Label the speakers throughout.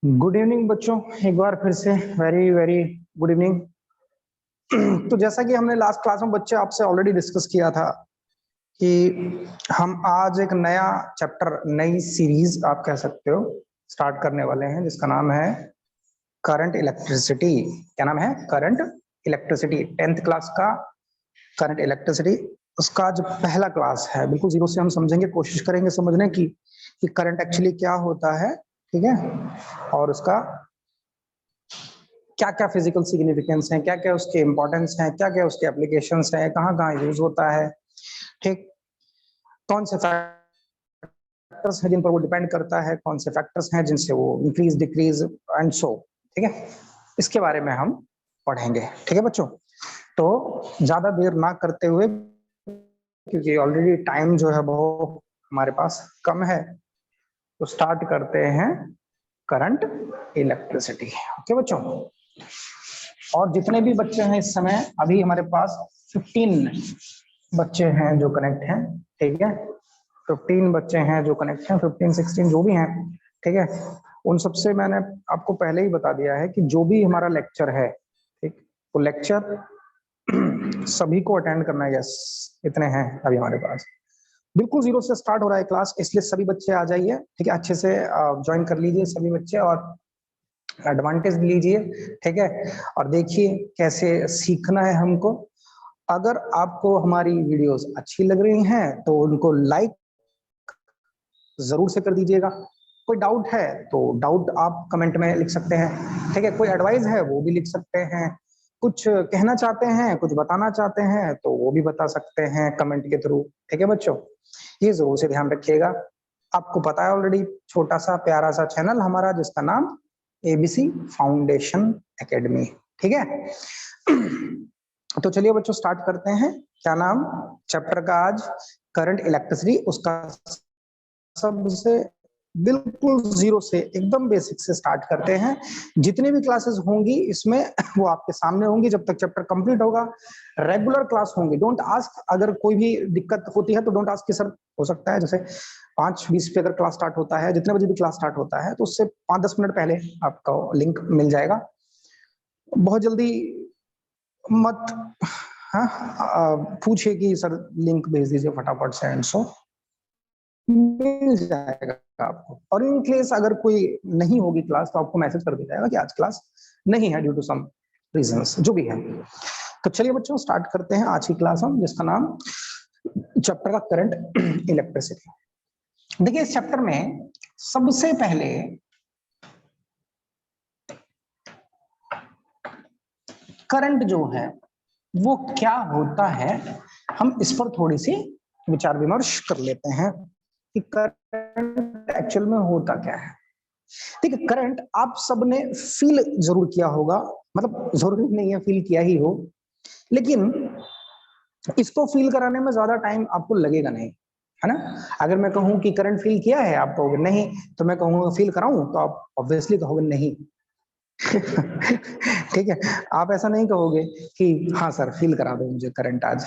Speaker 1: Good evening बच्चों, एक बार फिर से वेरी वेरी गुड इवनिंग। तो जैसा कि हमने लास्ट क्लास में बच्चे आपसे ऑलरेडी डिस्कस किया था कि हम आज एक नया चैप्टर, नई सीरीज आप कह सकते हो, स्टार्ट करने वाले हैं जिसका नाम है करंट इलेक्ट्रिसिटी। क्या नाम है? Current electricity. 10th क्लास का करंट इलेक्ट्रिसिटी, उसका जो पहला क्लास है, बिल्कुल जीरो से हम समझेंगे, कोशिश करेंगे समझने की कि करंट एक्चुअली क्या होता है, ठीक है, और उसका क्या क्या फिजिकल सिग्निफिकेंस है, क्या क्या उसके इंपॉर्टेंस है, क्या क्या उसके एप्लीकेशंस है, कहाँ कहाँ यूज होता है, ठीक, कौन से फैक्टर्स हैं जिन पर वो डिपेंड करता है, कौन से फैक्टर्स हैं जिनसे वो इंक्रीज डिक्रीज एंड सो, ठीक है, इसके बारे में हम पढ़ेंगे। ठीक है बच्चों, तो ज्यादा देर ना करते हुए, क्योंकि ऑलरेडी टाइम जो है वो हमारे पास कम है, तो स्टार्ट करते हैं करंट इलेक्ट्रिसिटी। ओके बच्चों, और जितने भी बच्चे हैं इस समय, अभी हमारे पास 15 बच्चे हैं जो कनेक्ट हैं, ठीक है, 15 बच्चे हैं जो कनेक्ट हैं, 15-16 जो भी हैं, ठीक है, उन सबसे मैंने आपको पहले ही बता दिया है कि जो भी हमारा लेक्चर है, ठीक, वो लेक्चर सभी को अटेंड करना है। यस, इतने हैं अभी हमारे पास, बिल्कुल जीरो से स्टार्ट हो रहा है क्लास, इसलिए सभी बच्चे आ जाइए, ठीक है, अच्छे से ज्वाइन कर लीजिए सभी बच्चे और एडवांटेज लीजिए, ठीक है, और देखिए कैसे सीखना है हमको। अगर आपको हमारी वीडियोस अच्छी लग रही हैं तो उनको लाइक जरूर से कर दीजिएगा। कोई डाउट है तो डाउट आप कमेंट में लिख सकते हैं, ठीक है, कोई एडवाइस है वो भी लिख सकते हैं, कुछ कहना चाहते हैं, कुछ बताना चाहते हैं तो वो भी बता सकते हैं कमेंट के थ्रू, ठीक है बच्चों, ये जरूर से ध्यान रखिएगा। आपको पता है ऑलरेडी, छोटा सा प्यारा सा चैनल हमारा जिसका नाम एबीसी फाउंडेशन एकेडमी, ठीक है। तो चलिए बच्चों स्टार्ट करते हैं। क्या नाम चैप्टर का आज? Current electricity. उसका सबसे बिल्कुल जीरो से, एकदम बेसिक से स्टार्ट करते हैं। जितनी भी क्लासेस होंगी इसमें वो आपके सामने होंगी जब तक चैप्टर कंप्लीट होगा। रेगुलर क्लास होंगी, डोंट आस्क, अगर कोई भी दिक्कत होती है तो डोंट आस्क कि सर हो सकता है जैसे 5:20 पे अगर क्लास स्टार्ट होता है, जितने बजे भी क्लास स्टार्ट होता है तो उससे 5-10 मिनट पहले आपका लिंक मिल जाएगा। बहुत जल्दी मत पूछिए कि सर लिंक भेज दीजिए फटाफट से, एंड सो मिल जाएगा आपको। और इन केस अगर कोई नहीं होगी क्लास तो आपको मैसेज कर दिया जाएगा कि आज क्लास नहीं है ड्यू टू सम रीजंस, जो भी है। तो चलिए बच्चों स्टार्ट करते हैं आज की क्लास हम, जिसका नाम चैप्टर का करंट इलेक्ट्रिसिटी। देखिए इस चैप्टर में सबसे पहले करंट जो है वो क्या होता है, हम इस पर थोड़ी सी विचार विमर्श कर लेते हैं कि करंट एक्चुअल में होता क्या है। ठीक है, करंट आप सबने फील जरूर किया होगा, मतलब जरूरी नहीं है फील किया ही हो, लेकिन इसको फील कराने में ज्यादा टाइम आपको लगेगा नहीं, है ना। अगर मैं कहूं कि करंट फील किया है, आप कहोगे नहीं, तो मैं कहूंगा फील कराऊं तो आप ऑब्वियसली कहोगे नहीं। ठीक है, आप ऐसा नहीं कहोगे कि हाँ सर फील करा दो मुझे करंट आज।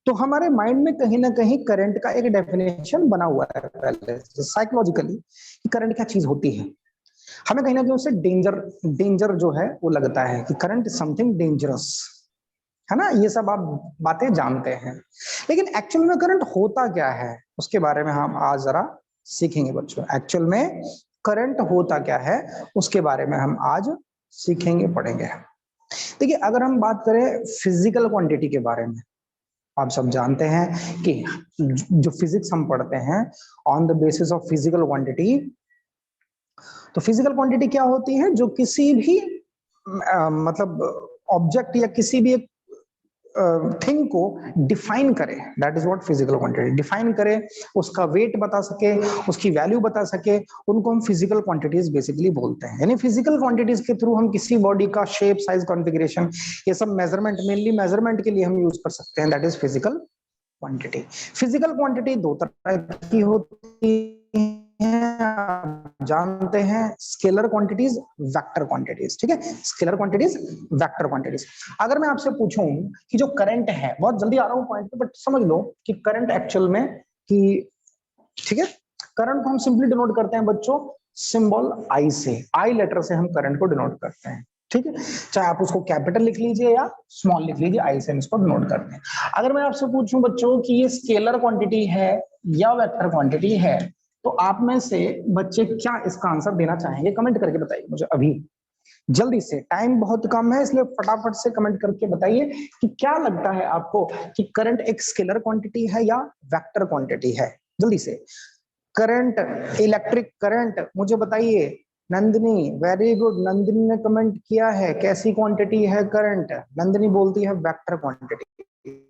Speaker 1: तो हमारे माइंड में कहीं ना कहीं करंट का एक डेफिनेशन बना हुआ है पहले साइकोलॉजिकली कि करंट क्या चीज होती है। हमें कहीं ना कहीं उससे डेंजर डेंजर जो है वो लगता है कि करंट इज समथिंग डेंजरस, है ना, ये सब आप बातें जानते हैं। लेकिन एक्चुअल में करंट होता क्या है उसके बारे में हम आज जरा सीखेंगे बच्चों। एक्चुअल में करंट होता क्या है उसके बारे में हम आज सीखेंगे, पढ़ेंगे। देखिए अगर हम बात करें फिजिकल क्वांटिटी के बारे में, आप सब जानते हैं कि जो फिजिक्स हम पढ़ते हैं on the basis of physical quantity, तो फिजिकल क्वांटिटी क्या होती है? जो किसी भी मतलब ऑब्जेक्ट या किसी भी एक थिंग को डिफाइन करे, that is what physical quantity. Define करे, उसका वेट बता सके, उसकी वैल्यू बता सके, उनको हम फिजिकल क्वांटिटीज बेसिकली बोलते हैं। यानी फिजिकल क्वांटिटीज के थ्रू हम किसी बॉडी का शेप, साइज, कॉन्फ़िगरेशन, ये सब मेजरमेंट, मेनली मेजरमेंट के लिए हम यूज कर सकते हैं, that is physical quantity. Physical quantity दो तरह की होती है, जानते हैं, स्केलर क्वांटिटीज, वेक्टर क्वांटिटीज, ठीक है, स्केलर क्वांटिटीज, वेक्टर क्वांटिटीज। अगर मैं आपसे पूछूं कि जो करंट है, बहुत जल्दी आ रहा हूं पॉइंट पे, बट समझ लो कि करंट एक्चुअल में कि, ठीक है, करंट को हम सिंपली डिनोट करते हैं बच्चों सिंबल आई से, आई लेटर से हम करंट को डिनोट करते हैं, ठीक है। चाहे आप उसको कैपिटल लिख लीजिए या स्मॉल लिख लीजिए, आई से हम इसको डिनोट करते हैं। अगर मैं आपसे पूछूं बच्चों कि ये स्केलर क्वांटिटी है या वेक्टर क्वांटिटी है, तो आप में से बच्चे क्या इसका आंसर देना चाहेंगे? कमेंट करके बताइए मुझे अभी जल्दी से, टाइम बहुत कम है इसलिए फटाफट से कमेंट करके बताइए कि क्या लगता है आपको कि करंट एक स्केलर क्वांटिटी है या वेक्टर क्वांटिटी है। जल्दी से करंट, इलेक्ट्रिक करंट, मुझे बताइए। नंदिनी, वेरी गुड, नंदिनी ने कमेंट किया है कैसी क्वांटिटी है करंट। नंदिनी बोलती है वेक्टर क्वांटिटी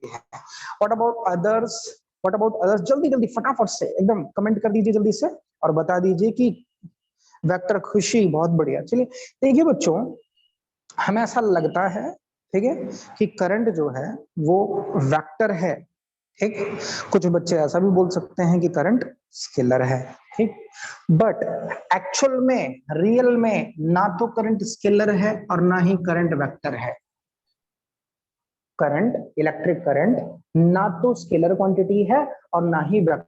Speaker 1: है। What about others, what about others? जल्दी जल्दी फटाफट से एकदम कमेंट कर दीजिए जल्दी से और बता दीजिए कि वेक्टर। खुशी, बहुत बढ़िया। चलिए देखिए बच्चों, हमें ऐसा लगता है, ठीक है, कि करंट जो है वो वेक्टर है, ठीक। कुछ बच्चे ऐसा भी बोल सकते हैं कि करंट स्केलर है, ठीक। बट एक्चुअल में, रियल में ना तो करंट स्केलर है और ना ही करंट वेक्टर है। करंट, इलेक्ट्रिक करंट ना तो स्केलर क्वांटिटी है और ना ही वेक्टर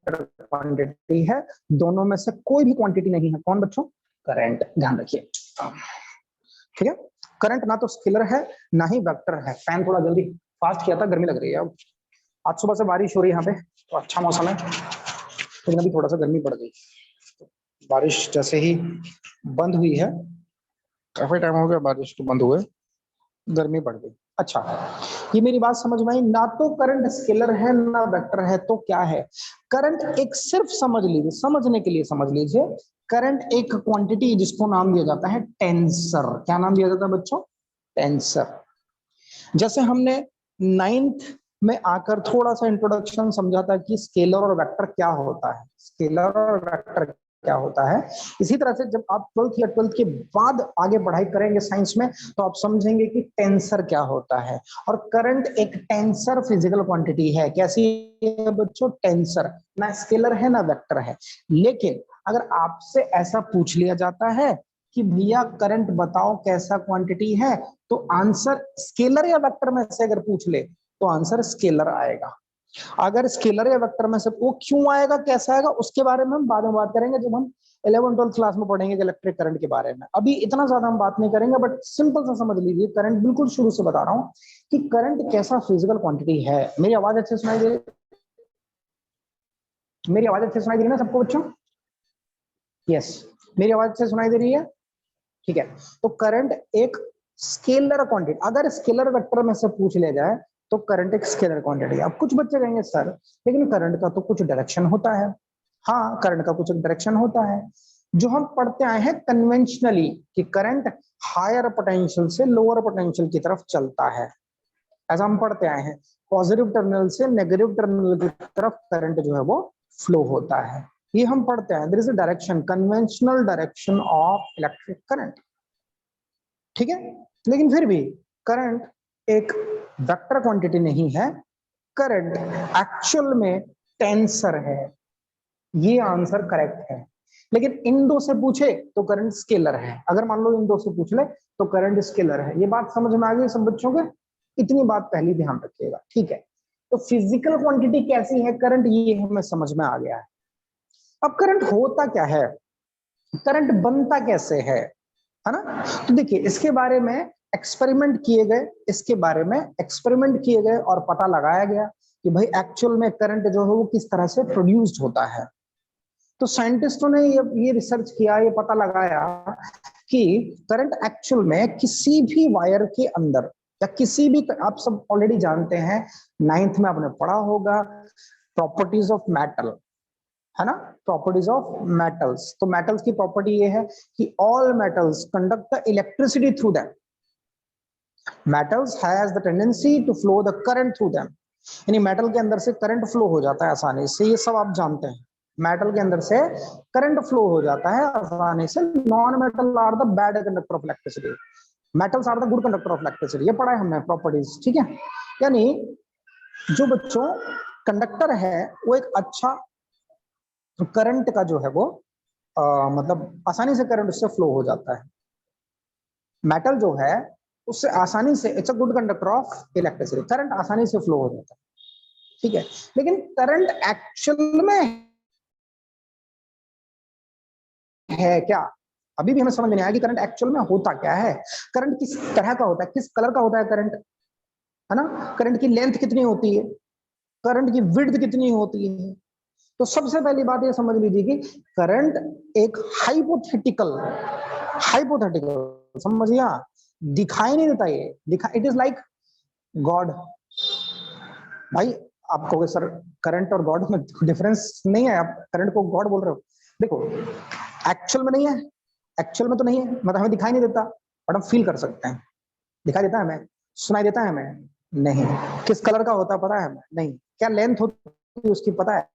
Speaker 1: क्वांटिटी है। दोनों में से कोई भी क्वांटिटी नहीं है। कौन बच्चों? करंट। ध्यान रखिए, ठीक है। करंट ना तो स्केलर है ना ही वेक्टर है। फैन थोड़ा जल्दी फास्ट किया था, गर्मी लग रही है। अब आज सुबह से बारिश हो रही है यहाँ पे, तो अच्छा मौसम है, लेकिन अभी थोड़ा सा गर्मी पड़ गई। बारिश जैसे ही बंद हुई है, काफी टाइम हो गया बारिश तो बंद हुए, गर्मी बढ़ गई। अच्छा, ये मेरी बात समझ में आई। ना तो करंट स्केलर है ना वेक्टर है, तो क्या है? करंट एक, सिर्फ समझ लीजिए, समझने के लिए समझ लीजिए, करंट एक क्वांटिटी जिसको नाम दिया जाता है टेंसर। क्या नाम दिया जाता है बच्चों? टेंसर। जैसे हमने 9th में आकर थोड़ा सा इंट्रोडक्शन समझा था कि स्केलर और वेक्टर क्या होता है, स्केलर और वेक्टर क्या होता है। इसी तरह से जब आप 12th या 12th के बाद आगे पढ़ाई करेंगे साइंस में, तो आप समझेंगे कि टेंसर क्या होता है। और करंट एक टेंसर फिजिकल क्वांटिटी है। कैसी है बच्चों? टेंसर। ना स्केलर है ना वेक्टर है। लेकिन अगर आपसे ऐसा पूछ लिया जाता है कि भैया करंट बताओ कैसा क्वांटिटी है, तो आंसर स्केलर या वेक्टर में से अगर पूछ ले तो आंसर स्केलर आएगा। अगर स्केलर या वेक्टर में से, वो क्यों आएगा, कैसा आएगा, उसके बारे में हम बाद में बात करेंगे जब हम 11th 12th क्लास में पढ़ेंगे इलेक्ट्रिक करंट के बारे में। अभी इतना ज्यादा हम बात नहीं करेंगे, बट सिंपल सा समझ लीजिए, करंट बिल्कुल शुरू से बता रहा हूं कि करंट कैसा फिजिकल क्वांटिटी है। मेरी आवाज अच्छे सुनाई दे रही? मेरी आवाज अच्छे सुनाई दे रही है ना सबको बच्चों? यस, मेरी आवाज अच्छे सुनाई दे रही है, ठीक है। तो करंट एक स्केलर क्वांटिटी, अगर स्केलर वेक्टर में से पूछ ले जाए तो करंट एक स्केलर क्वांटिटी। अब कुछ बच्चे कहेंगे सर लेकिन करंट का तो कुछ डायरेक्शन होता है। हाँ, करंट का कुछ डायरेक्शन होता है, जो हम पढ़ते आए हैं कन्वेंशनली, कि करंट हायर पोटेंशियल से लोअर पोटेंशियल की तरफ चलता है। ऐसा हम पढ़ते आए हैं, पॉजिटिव टर्मिनल से नेगेटिव टर्मिनल की तरफ करंट जो है वो फ्लो होता है। ये हम पढ़ते हैं, there is a direction, conventional direction of electric current, ठीक है। लेकिन फिर भी करंट एक वेक्टर क्वांटिटी नहीं है, करंट एक्चुअल में टेंसर है। ये आंसर करेक्ट है। लेकिन इन दो से पूछे तो करंट स्केलर है। अगर मान लो इन दो से पूछ ले तो करंट स्केलर है। ये बात समझ में आ गई सब बच्चों के? इतनी बात पहली ध्यान रखिएगा, ठीक है। तो फिजिकल क्वांटिटी कैसी है करंट, ये हमें समझ में आ गया है। अब करंट होता क्या है, करंट बनता कैसे है ना? तो देखिए, इसके बारे में एक्सपेरिमेंट किए गए, इसके बारे में एक्सपेरिमेंट किए गए और पता लगाया गया कि भाई एक्चुअल में करंट जो है वो किस तरह से प्रोड्यूस्ड होता है। तो साइंटिस्टों ने ये रिसर्च किया, ये पता लगाया कि करंट एक्चुअल में किसी भी वायर के अंदर या किसी भी, आप सब ऑलरेडी जानते हैं, 9th में आपने पढ़ा होगा प्रॉपर्टीज ऑफ मेटल, है ना? Properties of metals. तो मेटल्स की प्रॉपर्टी ये है कि all metals conduct the electricity through them. Metals has the tendency to flow the current through them. यानी मेटल के अंदर से करंट फ्लो हो जाता है आसानी से, ये सब आप जानते हैं। मेटल के अंदर से करंट फ्लो हो जाता है आसानी से। Non metal are the bad conductor of electricity, metals are the good conductor of electricity. ये पढ़ा है हमने प्रॉपर्टीज, ठीक है। यानी जो बच्चों कंडक्टर है वो एक अच्छा करंट का जो है वो मतलब आसानी से करंट उससे फ्लो हो जाता है। मेटल जो है उससे आसानी से, it's a good conductor of electricity, current आसानी से फ्लो हो जाता है, ठीक है। लेकिन करंट एक्चुअल में है क्या, अभी भी हमें समझ नहीं आया कि करंट एक्चुअल में होता क्या है, करंट किस तरह का होता है, किस कलर का होता है करंट, है ना, करंट की लेंथ कितनी होती है, करंट की विड्थ कितनी होती है। तो सबसे पहली बात ये समझ लीजिए कि करंट एक हाइपोथेटिकल, हाइपोथेटिकल समझिए, दिखाई नहीं देता, ये दिखा, इट इज लाइक गॉड। भाई आप कहोगे सर करंट और गॉड में डिफरेंस नहीं है, आप करंट को गॉड बोल रहे हो। देखो एक्चुअल में नहीं है, एक्चुअल में तो नहीं है, मतलब हमें दिखाई नहीं देता, बट हम फील कर सकते हैं। दिखाई देता है हमें, सुनाई देता है हमें, नहीं। किस कलर का होता है पता है हमें, नहीं। क्या लेंथ होती है उसकी पता है,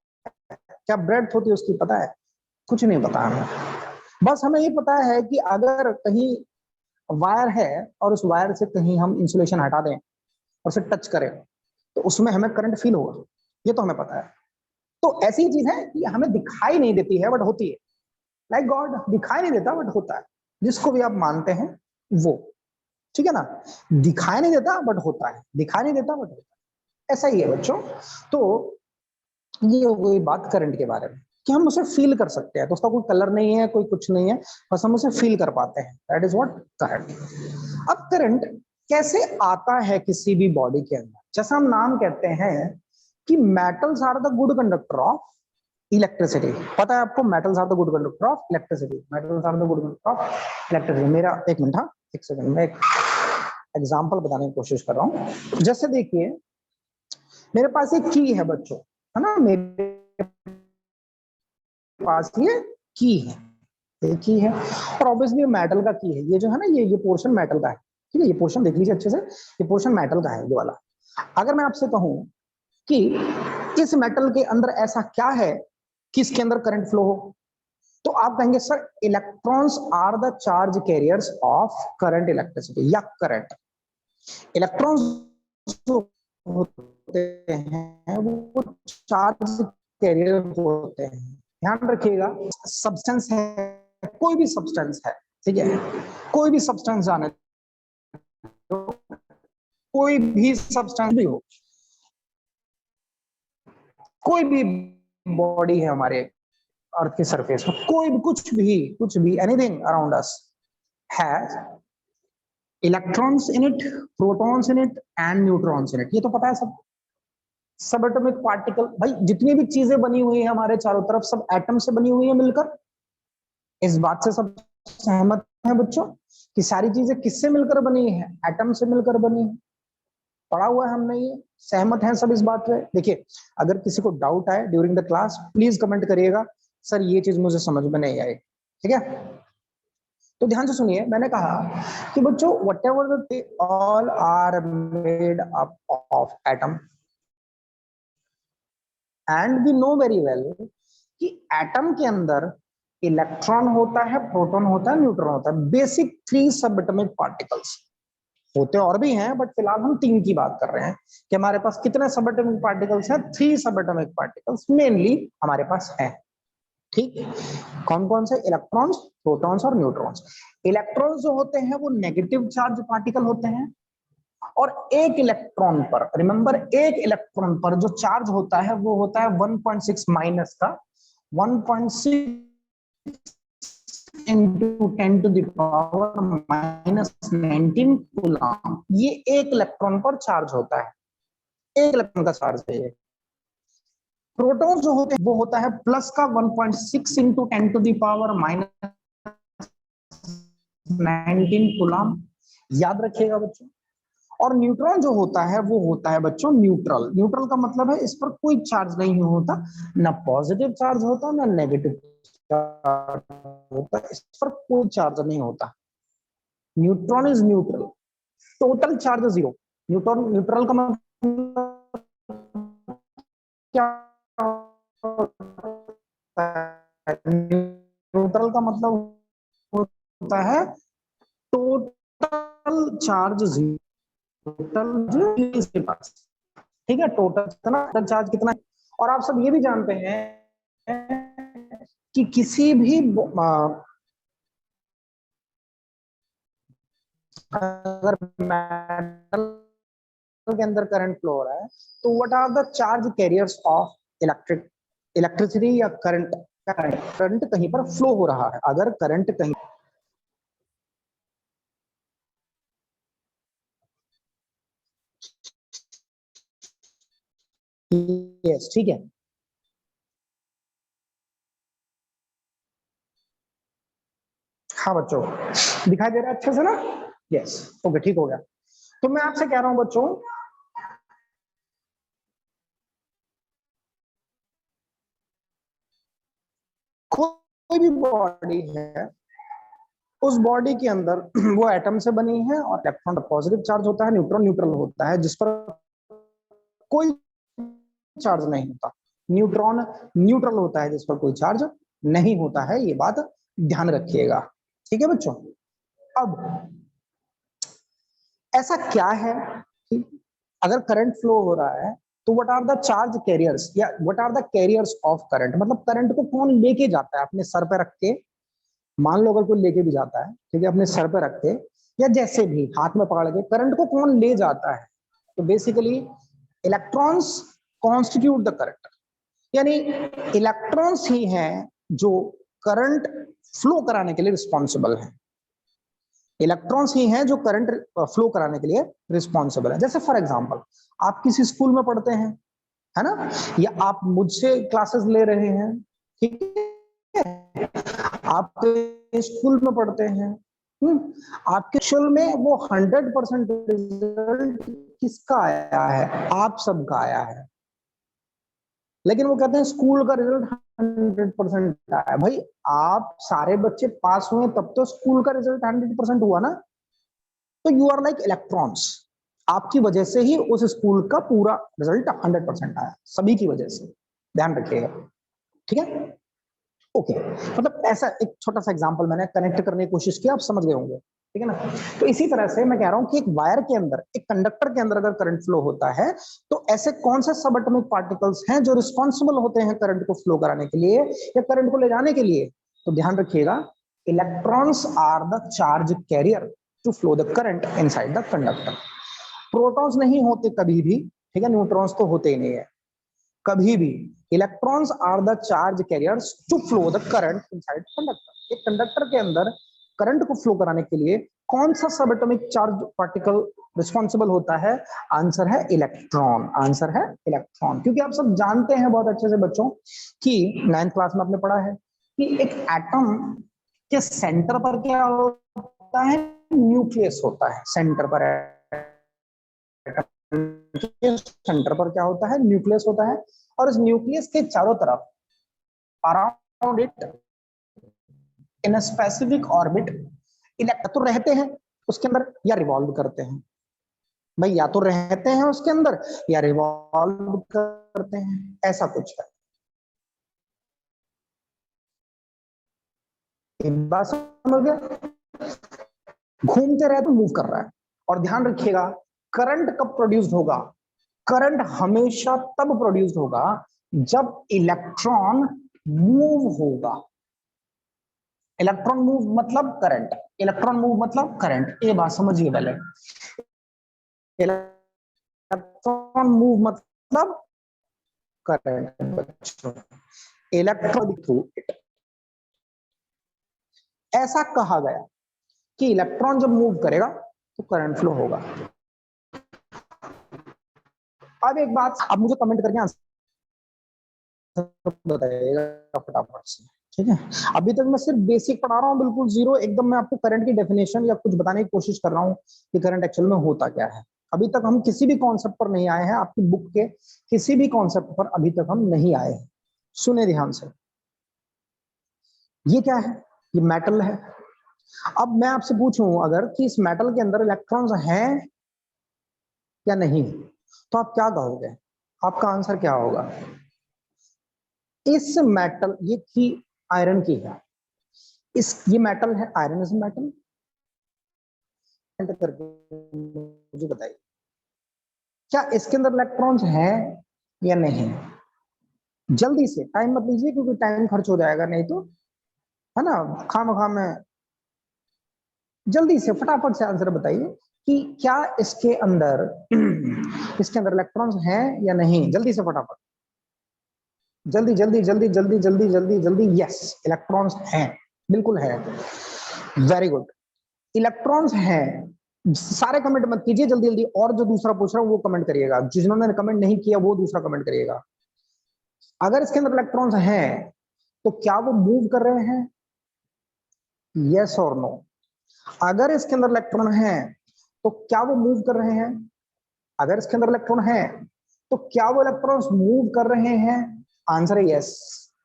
Speaker 1: क्या ब्रेड्थ होती है उसकी पता है, कुछ नहीं पता हमें। बस हमें ये पता है कि अगर कहीं वायर है और उस वायर से कहीं हम इंसुलेशन हटा दें और उसे टच करें तो उसमें हमें करंट फील होगा, ये तो हमें पता है। तो ऐसी चीज है कि हमें दिखाई नहीं देती है बट होती है, लाइक गॉड, दिखाई नहीं देता बट होता है, जिसको भी आप मानते हैं वो, ठीक है ना, दिखाई नहीं देता बट होता है, दिखाई नहीं देता बट होता है, ऐसा ही है बच्चों। तो ये हो गई बात करंट के बारे में कि हम उसे फील कर सकते हैं, तो उसका कोई कलर नहीं है, कोई कुछ नहीं है, बस हम उसे फील कर पाते हैं, दैट इज व्हाट करंट। अब करंट कैसे आता है किसी भी बॉडी के अंदर, जैसा हम नाम कहते हैं कि metals are the good conductor of electricity, पता है आपको, metals are the good conductor of electricity, metals are the good conductor of electricity. मेरा एक मिनट, हाँ एक सेकंड, मैं एक एग्जांपल बताने की कोशिश कर रहा हूँ। जैसे देखिए मेरे पास एक की है बच्चों, है ना, मेरे पास ये की है, ये की है, और ऑब्वियसली मेटल का की है, ये जो है ना, ये पोर्शन मेटल का है, ठीक है, ये पोर्शन देख लीजिए अच्छे से, ये पोर्शन मेटल का है ये वाला। अगर मैं आपसे कहूं कि इस मेटल के अंदर ऐसा क्या है कि इसके अंदर करंट फ्लो हो, तो आप कहेंगे sir electrons are the charge carriers of current electricity या करंट। इलेक्ट्रॉन्स जो होते हैं वो चार्ज कैरियर होते हैं, ध्यान रखिएगा। सब्सटेंस है, कोई भी सब्सटेंस है, ठीक है, कोई भी सब्सटेंस जाने, कोई भी सब्सटेंस भी हो, कोई भी बॉडी है हमारे अर्थ के सरफेस में, कोई भी कुछ भी anything around us has electrons in it, protons in it and neutrons in it, ये तो पता है सब। सब एटॉमिक पार्टिकल, भाई जितनी भी चीजें बनी हुई है हमारे चारों तरफ सब एटम से बनी हुई है मिलकर, इस बात से सब सहमत है बच्चों कि सारी चीजें किससे मिलकर बनी है, एटम से मिलकर बनी है, पढ़ा हुआ है हमने ये, सहमत हैं सब इस बात पे। देखिए अगर किसी को डाउट आए during the class please comment करिएगा, सर ये चीज मुझे समझ में नहीं आई, ठीक है। तो ध्यान से सुनिए, मैंने कहा कि बच्चों whatever they all are made up of atom, and we know very well कि एटम के अंदर इलेक्ट्रॉन होता है, प्रोटॉन होता है, न्यूट्रॉन होता है, बेसिक 3 सब एटॉमिक पार्टिकल्स होते और भी हैं, बट फिलहाल हम 3 की बात कर रहे हैं कि हमारे पास कितने सब एटॉमिक पार्टिकल्स हैं, 3 सब एटॉमिक पार्टिकल्स मेनली हमारे पास है, ठीक। कौन कौन से, इलेक्ट्रॉन्स, प्रोटॉन्स और न्यूट्रॉन्स। इलेक्ट्रॉन्स जो होते हैं वो नेगेटिव चार्ज पार्टिकल होते हैं, और एक इलेक्ट्रॉन पर, रिमेंबर एक इलेक्ट्रॉन पर जो चार्ज होता है वो होता है 1.6 माइनस का 1.6 into 10 to the power minus 19 coulomb, ये एक इलेक्ट्रॉन पर चार्ज होता है, एक इलेक्ट्रॉन का चार्ज है ये। प्रोटॉन जो होते हैं वो होता है प्लस का 1.6 into 10 to the power minus 19 coulomb, याद रखिएगा बच्चों। और न्यूट्रॉन जो होता है वो होता है बच्चों न्यूट्रल, न्यूट्रल का मतलब है इस पर कोई चार्ज नहीं होता, ना पॉजिटिव चार्ज होता ना नेगेटिव चार्ज होता, इस पर कोई चार्ज नहीं होता, neutron is neutral, total charge zero. Neutron, neutral का मतलब क्या होता है, न्यूट्रल का मतलब होता है टोटल चार्ज जीरो, टोटल इसके पास, ठीक है, टोटल कितना, टोटल चार्ज कितना है। और आप सब ये भी जानते हैं कि किसी भी अगर मेटल के अंदर करंट फ्लो हो रहा है तो what are the charge carriers of electricity या करंट, करंट कहीं पर फ्लो हो रहा है, अगर करंट कहीं यस ठीक है, हाँ बच्चों दिखाई दे रहा है अच्छे से ना, यस ओके ठीक हो गया। तो मैं आपसे कह रहा हूं बच्चों, कोई भी बॉडी है, उस बॉडी के अंदर वो एटम से बनी है और इलेक्ट्रॉन पॉजिटिव चार्ज होता है, न्यूट्रॉन न्यूट्रल होता है, जिस पर कोई चार्ज नहीं होता। न्यूट्रॉन न्यूट्रल होता है जिस पर कोई चार्ज नहीं होता है, ये बात ध्यान रखिएगा, ठीक है बच्चों। अब ऐसा क्या है कि अगर करंट फ्लो हो रहा है तो what are the charge carriers या what are the carriers of current, मतलब करंट को कौन लेके जाता है अपने सर पे रख के, मान लो अगर कोई लेके भी जाता है, ठीक है, अपने सर पे रख के या जैसे भी हाथ में पकड़ के, करंट को कौन ले जाता है? तो basically electrons constitute the current, यानी इलेक्ट्रॉन्स ही हैं जो करंट फ्लो कराने के लिए रिस्पॉन्सिबल है। इलेक्ट्रॉन्स ही हैं जो करंट फ्लो कराने के लिए रिस्पॉन्सिबल है। जैसे फॉर एग्जांपल आप किसी स्कूल में पढ़ते हैं, है ना, या आप मुझसे क्लासेस ले रहे हैं, ठीक है, आप स्कूल में पढ़ते हैं, आपके स्कूल में वो 100% रिजल्ट किसका आया है? आप सबका आया है। लेकिन वो कहते हैं स्कूल का रिजल्ट 100% आया। भाई आप सारे बच्चे पास हुए तब तो स्कूल का रिजल्ट 100% हुआ ना। तो यू आर लाइक इलेक्ट्रॉन्स, आपकी वजह से ही उस स्कूल का पूरा रिजल्ट 100% आया, सभी की वजह से, ध्यान रखिएगा, ठीक है। ओके मतलब ऐसा एक छोटा सा एग्जांपल मैंने कनेक्ट करने की कोशिश की, आप समझ गए होंगे, ठीक है ना। तो इसी तरह से मैं कह रहा हूं कि एक वायर के अंदर, एक कंडक्टर के अंदर अगर करंट फ्लो होता है तो ऐसे कौन से सब एटॉमिक पार्टिकल्स हैं जो रिस्पॉन्सिबल होते हैं करंट को फ्लो कराने के लिए या करंट को ले जाने के लिए? तो ध्यान रखिएगा, electrons are the charge carrier to flow the current inside the conductor. Protons नहीं होते कभी भी, ठीक है, न्यूट्रॉन्स तो होते ही नहीं है कभी भी। Electrons are the charge carriers to flow the current inside conductor. एक कंडक्टर के अंदर करंट को फ्लो कराने के लिए कौन सा सब एटॉमिक चार्ज पार्टिकल रिस्पॉन्सिबल होता है? आंसर है इलेक्ट्रॉन, आंसर है इलेक्ट्रॉन। क्योंकि आप सब जानते हैं बहुत अच्छे से बच्चों कि 9th क्लास में आपने पढ़ा है कि एक एटम के सेंटर पर क्या होता है? न्यूक्लियस होता है। सेंटर पर सेंटर पर क्या होता है? न्यूक्लियस होता है। और इस न्यूक्लियस के चारों तरफ around it in a specific orbit electron तो रहते हैं उसके अंदर या रिवॉल्व करते हैं। भाई या तो रहते हैं उसके अंदर या रिवॉल्व करते हैं, ऐसा कुछ है। एक बात समझ गए? घूमते रहे तो मूव कर रहा है। और ध्यान रखिएगा, करंट कब प्रोड्यूस्ड होगा? करंट हमेशा तब प्रोड्यूस्ड होगा जब इलेक्ट्रॉन मूव होगा। इलेक्ट्रॉन मूव मतलब करंट, इलेक्ट्रॉन मूव मतलब करंट, ये बात समझिए पहले। इलेक्ट्रॉन मूव मतलब करंट बच्चों, इलेक्ट्रॉन थ्रू इट। ऐसा कहा गया कि इलेक्ट्रॉन जब मूव करेगा तो करंट फ्लो होगा। अब एक बात आप मुझे कमेंट करके आंसर बताइएगा फटाफट से, ठीक है। अभी तक मैं सिर्फ बेसिक पढ़ा रहा हूँ, बिल्कुल जीरो एकदम। मैं आपको करंट की डेफिनेशन या कुछ बताने की कोशिश कर रहा हूँ कि करंट एक्चुअल में होता क्या है। अभी तक हम किसी भी कॉन्सेप्ट पर नहीं आए हैं, आपकी बुक के किसी भी कॉन्सेप्ट पर अभी तक हम नहीं आए हैं। सुने ध्यान से, ये क्या है? ये मेटल है। अब मैं आपसे पूछूं अगर कि इस मेटल के अंदर इलेक्ट्रॉन्स हैं या नहीं, तो आप क्या कहोगे? आपका आंसर क्या होगा? इस मेटल, ये की आयरन की है, इस ये मेटल है, आयरन इज मेटल। करके मुझे बताइए, क्या इसके अंदर इलेक्ट्रॉन्स हैं या नहीं? जल्दी से, टाइम मत लीजिए क्योंकि टाइम खर्च हो जाएगा नहीं तो, है ना, खामखा में। जल्दी से फटाफट से आंसर बताइए कि क्या इसके अंदर इसके अंदर इलेक्ट्रॉन्स हैं या नहीं? जल्दी से फटाफट। जल्दी जल्दी जल्दी जल्दी जल्दी जल्दी जल्दी। यस, इलेक्ट्रॉन्स हैं, बिल्कुल है। वेरी गुड, इलेक्ट्रॉन्स हैं। सारे कमेंट मत कीजिए, जल्दी जल्दी। और जो दूसरा पूछ रहा हूँ वो कमेंट करिएगा, जिन्होंने कमेंट नहीं किया वो दूसरा कमेंट करिएगा। अगर इसके अंदर इलेक्ट्रॉन्स हैं तो क्या वो मूव कर रहे हैं? यस और नो। अगर इसके अंदर इलेक्ट्रॉन है तो क्या वो मूव कर रहे हैं? अगर इसके अंदर इलेक्ट्रॉन है तो क्या वो इलेक्ट्रॉन्स मूव कर रहे हैं? आंसर है यस,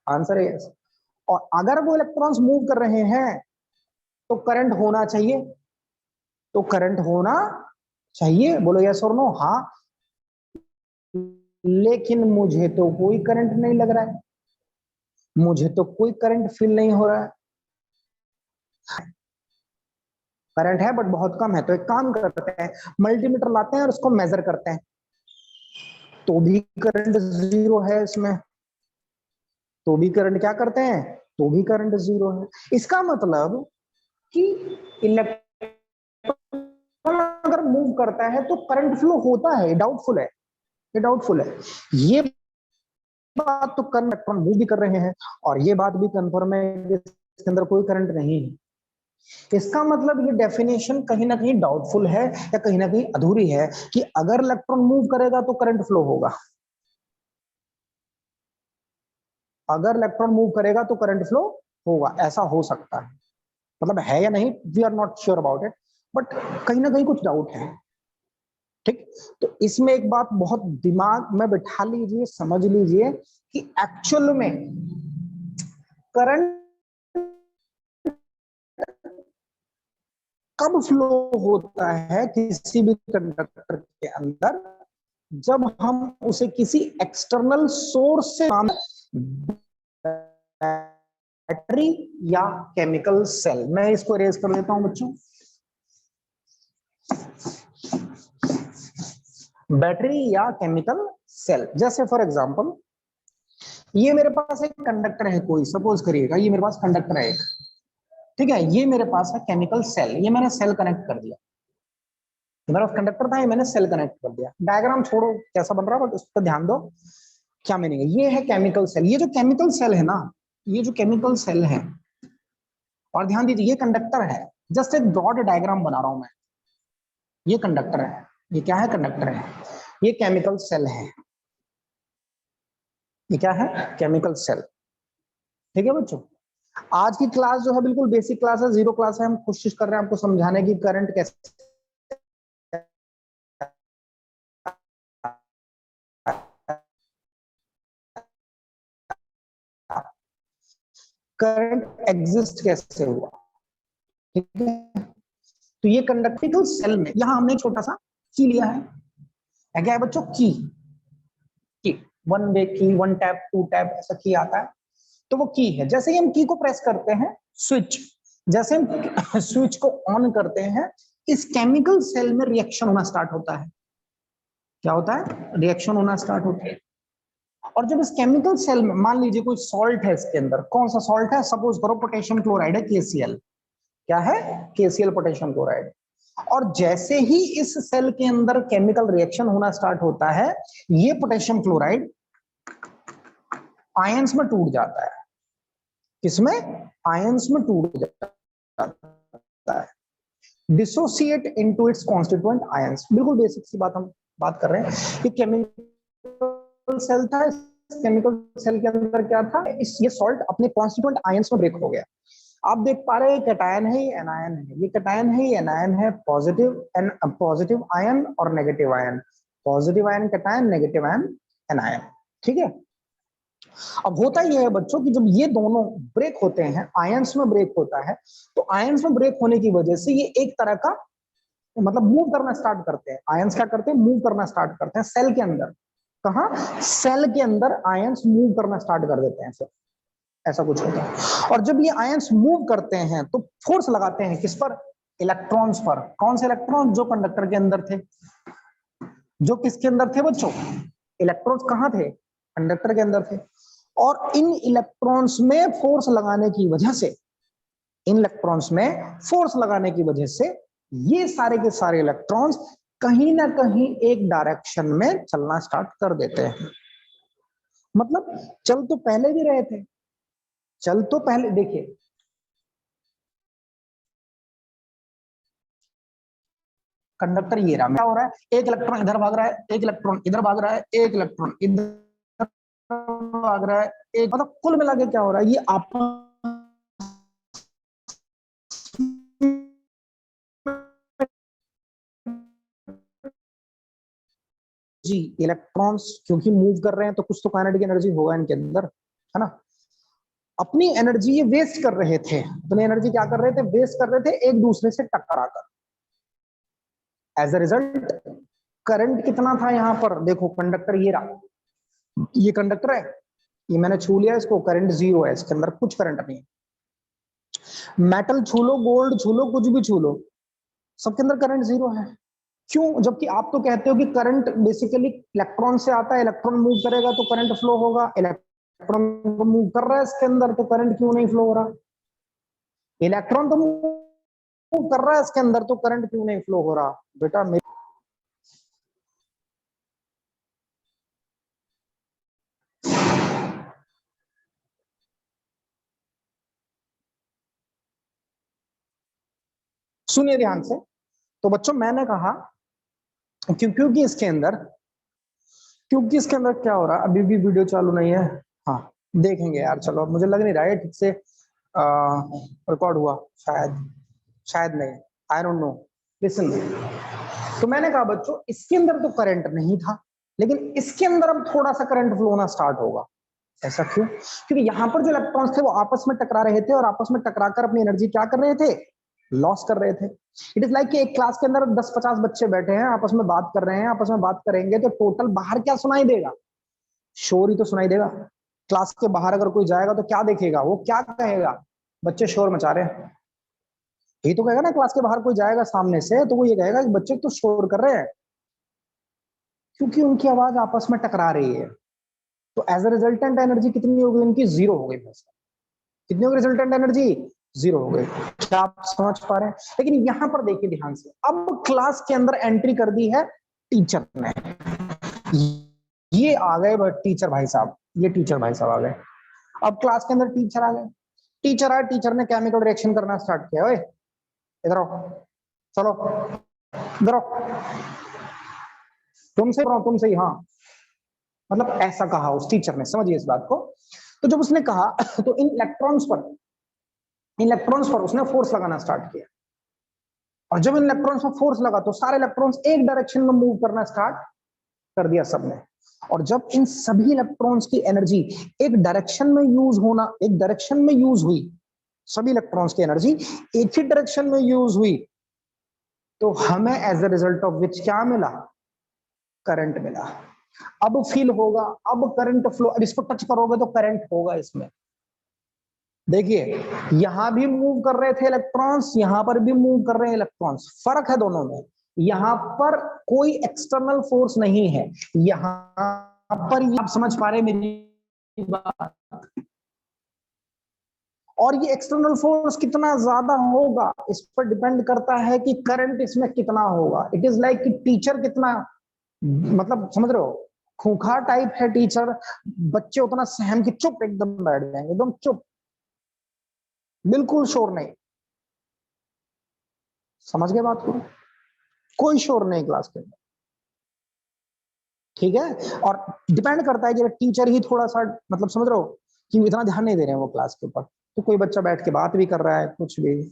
Speaker 1: आंसर है यस। और अगर वो इलेक्ट्रॉन्स मूव कर रहे हैं तो करंट होना चाहिए, तो करंट होना चाहिए। बोलो यस और नो। हाँ, लेकिन मुझे तो कोई करंट नहीं लग रहा है, मुझे तो कोई करंट फील नहीं हो रहा है। करंट है बट बहुत कम है। तो एक काम करते हैं, मल्टीमीटर लाते हैं और उसको मेजर करते हैं, तो भी करंट जीरो है इसमें, तो भी करंट क्या करते हैं, तो भी करंट जीरो है। इसका मतलब कि इलेक्ट्रॉन अगर मूव करता है तो करंट फ्लो होता है, डाउटफुल है, ये डाउटफुल है। ये बात तो कर इलेक्ट्रॉन मूव भी कर रहे हैं, और ये बात भी कंफर्म है कि इसके अंदर कोई करंट नहीं है। इसका मतलब ये डेफिनेशन कहीं ना कहीं डाउटफुल है या कहीं ना कहीं अधूरी है, कि अगर इलेक्ट्रॉन मूव करेगा तो करंट फ्लो होगा, अगर इलेक्ट्रॉन मूव करेगा तो करंट फ्लो होगा, ऐसा हो सकता है। मतलब है या नहीं, we are not sure about it, but कहीं ना कहीं कुछ डाउट है। ठीक, तो इसमें एक बात बहुत दिमाग में बिठा लीजिए, समझ लीजिए कि एक्चुअल में करंट कब फ्लो होता है किसी भी कंडक्टर के अंदर, जब हम उसे किसी एक्सटर्नल सोर्स से, बैटरी या केमिकल सेल। मैं इसको इरेज कर देता हूं बच्चों, बैटरी या केमिकल सेल। जैसे फॉर एग्जांपल ये मेरे पास एक कंडक्टर है कोई, सपोज करिएगा ये मेरे पास कंडक्टर है एक, ठीक है। ये मेरे पास है केमिकल सेल, ये मैंने सेल कनेक्ट कर दिया, मेरा कंडक्टर था, ये मैंने सेल कनेक्ट कर दिया। डायग्राम छोड़ो कैसा बन रहा है, बट उस पर ध्यान दो क्या मीनिंग है। ये है केमिकल सेल, ये जो केमिकल सेल है ना, ये जो केमिकल सेल है, और ध्यान दीजिए ये कंडक्टर है। जस्ट एक ब्रॉड डायग्राम बना रहा हूं मैं, ये कंडक्टर है, ये क्या है, कंडक्टर है, ये केमिकल सेल है, ये क्या है, केमिकल सेल। ठीक है बच्चों, आज की क्लास जो है बिल्कुल बेसिक क्लास है, जीरो क्लास है। हम कोशिश कर रहे हैं आपको समझाने की करंट कैसे, करंट एग्जिस्ट कैसे हुआ। ठीक है, तो ये कंडक्टिकल सेल में यहां हमने छोटा सा की लिया है, क्या है बच्चों, की वन वे की, वन टैप, टू टैप, ऐसा की आता है। तो वो की है, जैसे ही हम की को प्रेस करते हैं, स्विच, जैसे हम स्विच को ऑन करते हैं, इस केमिकल सेल में रिएक्शन होना स्टार्ट होता है। क्या होता है, रिएक्शन होना स्टार्ट होता है। और जब इस केमिकल सेल में मान लीजिए कोई सॉल्ट है इसके अंदर, कौन सा सॉल्ट है, सपोज करो पोटेशियम क्लोराइड है, KCl। क्या है, KCl, पोटेशियम क्लोराइड। और जैसे ही इस सेल के अंदर केमिकल रिएक्शन होना स्टार्ट होता है, ये पोटेशियम क्लोराइड आयंस में टूट जाता है। किसमें, आयंस में टूट जाता है, dissociate into its constituent ions. बिल्कुल बेसिक सी बात हम बात कर रहे हैं कि केमिकल सेल था, इस केमिकल सेल के अंदर क्या था, इस ये सॉल्ट अपने कॉन्स्टिट्यूएंट आयंस में ब्रेक हो गया। आप देख पा रहे हैं कैटायन है, ये एनायन है, ये कैटायन है, ये एनायन है, पॉजिटिव एंड पॉजिटिव आयन और negative ion, positive ion cation, negative ion anion. ठीक है, अब होता यह है बच्चों कि जब ये दोनों ब्रेक होते हैं, आयंस में ब्रेक होता है, तो आयंस में ब्रेक होने की वजह से ये एक तरह का मतलब मूव करना स्टार्ट करते हैं। आयंस क्या करते हैं, मूव करना स्टार्ट करते हैं सेल के अंदर। कहा, सेल के अंदर आयंस मूव करना स्टार्ट कर देते हैं, ऐसा कुछ होता है। और जब ये आयंस मूव करते हैं तो फोर्स लगाते हैं किस पर, इलेक्ट्रॉन्स पर। कौन से इलेक्ट्रॉन, जो कंडक्टर के अंदर थे, जो किसके अंदर थे बच्चों, इलेक्ट्रॉन्स कहां थे, कंडक्टर के अंदर थे। और इन इलेक्ट्रॉन्स में फोर्स लगाने की वजह से, इन इलेक्ट्रॉन्स में फोर्स लगाने की वजह से ये सारे के सारे इलेक्ट्रॉन्स कहीं ना कहीं एक डायरेक्शन में चलना स्टार्ट कर देते हैं। मतलब चल तो पहले भी रहे थे, चल तो पहले, देखिए कंडक्टर ये रहा, क्या हो रहा है, एक इलेक्ट्रॉन इधर भाग रहा है, एक इलेक्ट्रॉन इधर भाग रहा है, एक इलेक्ट्रॉन इधर भाग रहा है, एक, मतलब कुल मिला के क्या हो रहा है, ये आपस जी, इलेक्ट्रॉन्स क्योंकि मूव कर रहे हैं तो कुछ तो काइनेटिक एनर्जी होगा इनके अंदर, है ना। अपनी एनर्जी ये वेस्ट कर रहे थे, अपनी एनर्जी क्या कर रहे थे, वेस्ट कर रहे थे एक दूसरे से टकरा कर। एज अ रिजल्ट करंट कितना था यहाँ पर, देखो कंडक्टर ये रहा, ये कंडक्टर है, ये मैंने छू लिया इसको, करंट जीरो है, इसके अंदर कुछ करंट नहीं है। मेटल छू लो, गोल्ड छू लो, कुछ भी छू लो, सबके अंदर करंट जीरो है। क्यों, जबकि आप तो कहते हो कि करंट बेसिकली इलेक्ट्रॉन से आता है, इलेक्ट्रॉन मूव करेगा तो करंट फ्लो होगा, इलेक्ट्रॉन तो मूव कर रहा है इसके अंदर, तो करंट क्यों नहीं फ्लो हो रहा। इलेक्ट्रॉन तो मूव कर रहा है इसके अंदर, तो करंट क्यों नहीं फ्लो हो रहा। बेटा सुनिए ध्यान से। तो बच्चों मैंने कहा क्योंकि इसके अंदर, क्योंकि इसके अंदर क्या हो रहा है, अभी भी वीडियो चालू नहीं है, हाँ देखेंगे यार, चलो मुझे लग नहीं रहा है ठीक से रिकॉर्ड हुआ, शायद, शायद नहीं, आई डोंट नो। लिसन, तो मैंने कहा बच्चों इसके अंदर तो करंट नहीं था, लेकिन इसके अंदर अब थोड़ा सा करंट फ्लो होना स्टार्ट होगा। ऐसा क्यों, क्योंकि यहां पर जो इलेक्ट्रॉन्स थे वो आपस में टकरा रहे थे, और आपस में टकराकर अपनी एनर्जी क्या कर रहे थे, लॉस कर रहे थे। इट इज लाइक कि एक क्लास के अंदर 10-50 बच्चे बैठे हैं, आपस में बात कर रहे हैं, आपस में बात करेंगे तो टोटल बाहर क्या सुनाई देगा, शोर ही तो सुनाई देगा। क्लास के बाहर अगर कोई जाएगा तो क्या देखेगा, वो क्या कहेगा, बच्चे शोर मचा रहे हैं, यही तो कहेगा ना। क्लास के बाहर कोई जाएगा सामने से तो वो ये कहेगा कि बच्चे तो शोर कर रहे हैं, क्योंकि उनकी आवाज आपस में टकरा रही है। तो एज अ रिजल्टेंट एनर्जी कितनी हो गई उनकी, जीरो हो गई। कितनी हो गई रिजल्टेंट एनर्जी, जीरो हो गई। क्या आप समझ पा रहे हैं। लेकिन यहां पर देखिए ध्यान से, अब क्लास के अंदर एंट्री कर दी है टीचर ने, ये आ गए टीचर भाई साहब, ये टीचर भाई साहब आ गए। अब क्लास के अंदर टीचर आ गए, टीचर आए, टीचर ने केमिकल रिएक्शन करना स्टार्ट किया। ओए इधर आओ, चलो इधर आओ, तुमसे ही, हाँ, मतलब ऐसा कहा उस टीचर ने, समझिए इस बात को। तो जब उसने कहा तो इन इलेक्ट्रॉन्स पर उसने फोर्स लगाना स्टार्ट किया, और जब इन इलेक्ट्रॉन्स पर फोर्स लगा तो सारे इलेक्ट्रॉन्स एक डायरेक्शन में मूव करना स्टार्ट कर दिया सबने। और जब इन सभी इलेक्ट्रॉन्स की एनर्जी एक डायरेक्शन में यूज होना, एक डायरेक्शन में यूज हुई, सभी इलेक्ट्रॉन्स की एनर्जी एक ही डायरेक्शन में यूज हुई, तो हमें as a result of which क्या मिला, करंट मिला। अब फील होगा, अब करंट फ्लो, अब इसको टच करोगे तो करंट होगा इसमें। देखिए यहां भी मूव कर रहे थे इलेक्ट्रॉन्स, यहां पर भी मूव कर रहे हैं इलेक्ट्रॉन्स, फर्क है दोनों में। यहां पर कोई एक्सटर्नल फोर्स नहीं है, यहां पर, आप समझ पा रहे मेरी बात। और ये एक्सटर्नल फोर्स कितना ज्यादा होगा इस पर डिपेंड करता है कि करंट इसमें कितना होगा। इट इज लाइक कि टीचर कितना, मतलब समझ रहे हो, खूंखार टाइप है टीचर, बच्चे उतना सहम के चुप एकदम बैठ जाएंगे, एकदम चुप, बिल्कुल शोर नहीं। समझ गए बात को, कोई शोर नहीं क्लास के अंदर, ठीक है। और डिपेंड करता है कि टीचर ही थोड़ा सा, मतलब समझ रहे हो कि इतना ध्यान नहीं दे रहे हैं वो क्लास के ऊपर, तो कोई बच्चा बैठ के बात भी कर रहा है कुछ भी।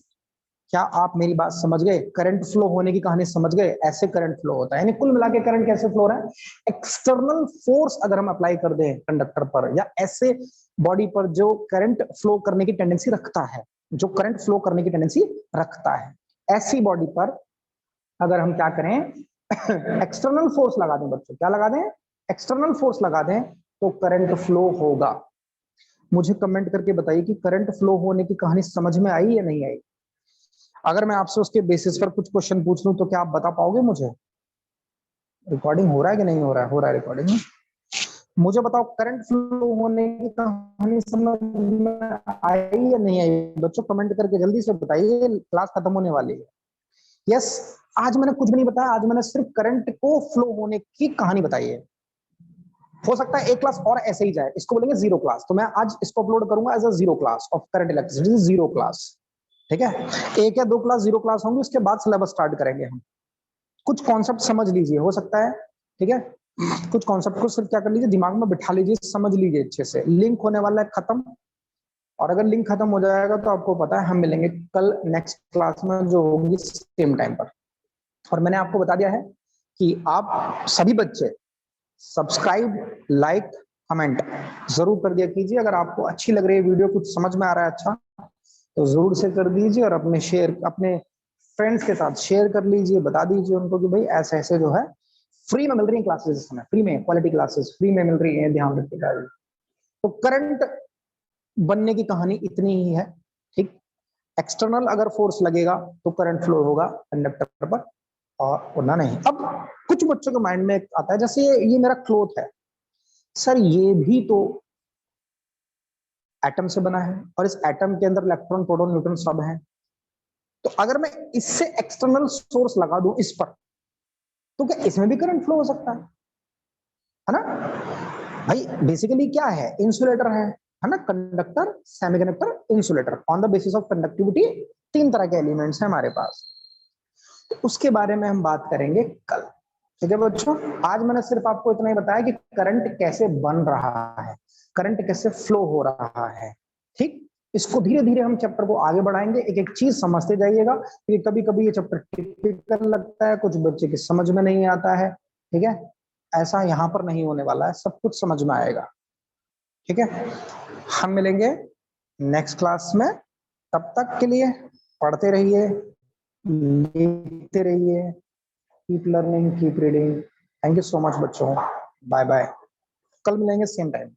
Speaker 1: क्या आप मेरी बात समझ गए, करंट फ्लो होने की कहानी समझ गए, ऐसे करंट फ्लो होता है। यानी कुल मिला के करंट कैसे फ्लो हो रहा है, एक्सटर्नल फोर्स अगर हम अप्लाई कर दें कंडक्टर पर या ऐसे बॉडी पर जो करंट फ्लो करने की टेंडेंसी रखता है, जो करंट फ्लो करने की टेंडेंसी रखता है, ऐसी बॉडी पर अगर हम क्या करें, एक्सटर्नल फोर्स लगा दें बच्चों, क्या लगा दें, एक्सटर्नल फोर्स लगा दें, तो करंट फ्लो होगा। मुझे कमेंट करके बताइए कि करंट फ्लो होने की कहानी समझ में आई या नहीं आई। अगर मैं आपसे उसके बेसिस पर कुछ क्वेश्चन पूछ लूं तो क्या आप बता पाओगे मुझे। रिकॉर्डिंग हो रहा है कि नहीं हो रहा है, हो रहा है रिकॉर्डिंग। मुझे बताओ करंट फ्लो होने की कहानी समझ में आई या नहीं आई, बच्चों कमेंट करके जल्दी से बताइए, क्लास खत्म होने वाली है। यस, आज मैंने कुछ भी नहीं बताया, आज मैंने सिर्फ करंट को फ्लो होने की कहानी बताई है। हो सकता है एक क्लास और ऐसे ही जाए, इसको बोलेंगे जीरो क्लास। तो मैं आज इसको अपलोड करूंगा as a zero class of current electricity, zero class. ठीक है, एक या दो क्लास जीरो क्लास होंगी, उसके बाद सिलेबस स्टार्ट करेंगे हम। कुछ कॉन्सेप्ट समझ लीजिए, हो सकता है, ठीक है, कुछ कॉन्सेप्ट को सिर्फ क्या कर लीजिए, दिमाग में बिठा लीजिए, समझ लीजिए अच्छे से। लिंक होने वाला है खत्म, और अगर लिंक खत्म हो जाएगा तो आपको पता है हम मिलेंगे कल नेक्स्ट क्लास में जो होगी सेम टाइम पर। और मैंने आपको बता दिया है कि आप सभी बच्चे सब्सक्राइब, लाइक, कमेंट जरूर कर दिया कीजिए। अगर आपको अच्छी लग रही है वीडियो, कुछ समझ में आ रहा है अच्छा, तो जरूर से कर दीजिए, और अपने फ्रेंड्स के साथ शेयर कर लीजिए, बता दीजिए उनको कि भाई ऐसे ऐसे जो है फ्री में मिल रही है क्लासेस, इस समय फ्री में क्वालिटी क्लासेस फ्री में मिल रही है, ध्यान रखिएगा। तो करंट बनने की कहानी इतनी ही है, ठीक। एक्सटर्नल अगर फोर्स लगेगा तो करंट फ्लो होगा कंडक्टर पर, और वरना नहीं। अब कुछ बच्चों के माइंड में आता है, जैसे ये मेरा क्लॉथ है सर, ये भी तो एटम से बना है, और इस एटम के अंदर इलेक्ट्रॉन, प्रोटॉन, न्यूट्रॉन सब हैं। तो अगर मैं इससे एक्सटर्नल सोर्स लगा दूं इस पर, तो क्या इसमें भी करंट फ्लो हो सकता है ना? भाई बेसिकली क्या है, इंसुलेटर है ना, conductor, semiconductor, insulator. On the basis of conductivity तीन तरह के एलिमेंट्स हैं हमारे पास, तो उसके बारे में हम बात करेंगे कल। ठीक है बच्चों, आज मैंने सिर्फ आपको इतना ही बताया कि करंट कैसे बन रहा है, करंट कैसे फ्लो हो रहा है, ठीक। इसको धीरे धीरे हम चैप्टर को आगे बढ़ाएंगे, एक एक चीज समझते जाइएगा, क्योंकि कभी कभी ये चैप्टर टिपिकल लगता है, कुछ बच्चे की समझ में नहीं आता है, ठीक है। ऐसा यहाँ पर नहीं होने वाला है, सब कुछ समझ में आएगा, ठीक है। हम मिलेंगे नेक्स्ट क्लास में, तब तक के लिए पढ़ते रहिए, लिखते रहिए, keep learning, keep reading. Thank you so much बच्चों, बाय बाय, कल मिलेंगे सेम टाइम।